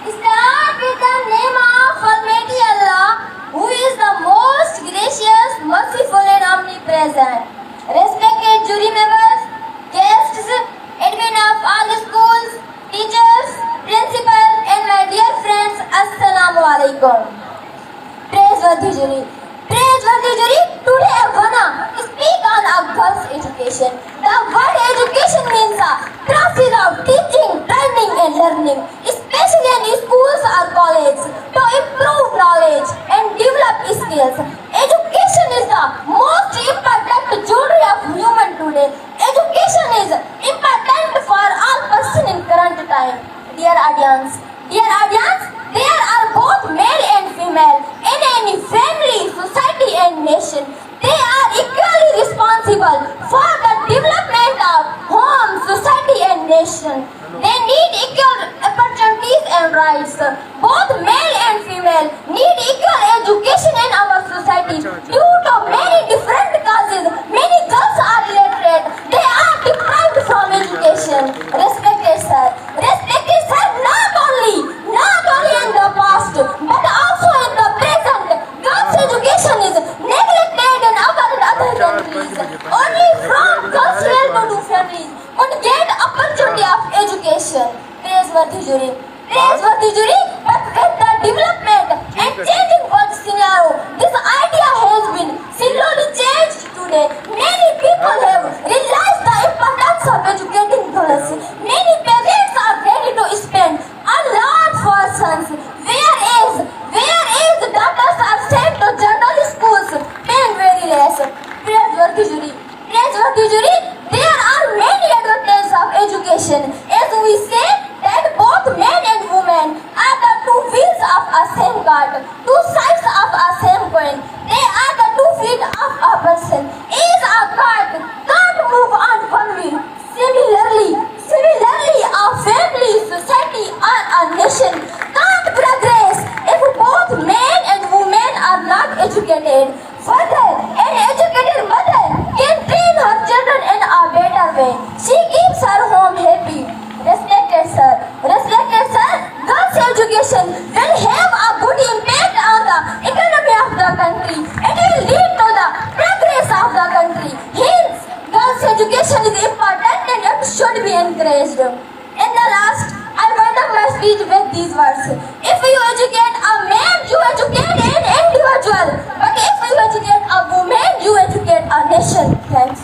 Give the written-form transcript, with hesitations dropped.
Start with the name of Almighty Allah, who is the most gracious, merciful and omnipresent. Respected jury members, guests, admin of all the schools, teachers, principal and my dear friends, Assalamu alaikum. Praiseworthy jury. Praiseworthy jury, today I wanna speak on a girl's education. The word education means a process of teaching, training and learning, especially in schools or colleges, to improve knowledge and develop skills. Education is the most important jewelry of human today. Education is important for all person in current time. Dear audience, there are both male and female in any family, society and nation. They are equally responsible for the development of home, society and nation. They need equal opportunities and rights. Both male and female need equal education in our society. Due to many different causes, many girls are illiterate. They are deprived from education. Respected sir, not only in the past, but also in the present, girls' education is neglected in our other countries. Only from girls' well-to-do families could get opportunity of education. Praiseworthy jury. But with the development and changing world scenario, this idea has been slowly changed today. Many people have realized the importance of educating girls. Many parents are ready to spend a lot for sons, whereas daughters are sent to general schools paying very less. Praiseworthy jury, there are many advantages of education. As we say that both men and women are the two wheels of a same cart, two sides of a same coin. They are the 2 feet of a person. Is a cart can't move on one wheel. Similarly, a family, society or a nation can't progress if both men and women are not educated. Further, an educated mother can train her children in a better way. She keeps her home happy. Respected sir, girls' education will have a good impact on the economy of the country. It will lead to the progress of the country. Hence, girls' education is important and it should be encouraged. In the last, I wind up my speech with these words. If you educate a man, you educate an individual. But if you educate a woman, you educate a nation. Thanks.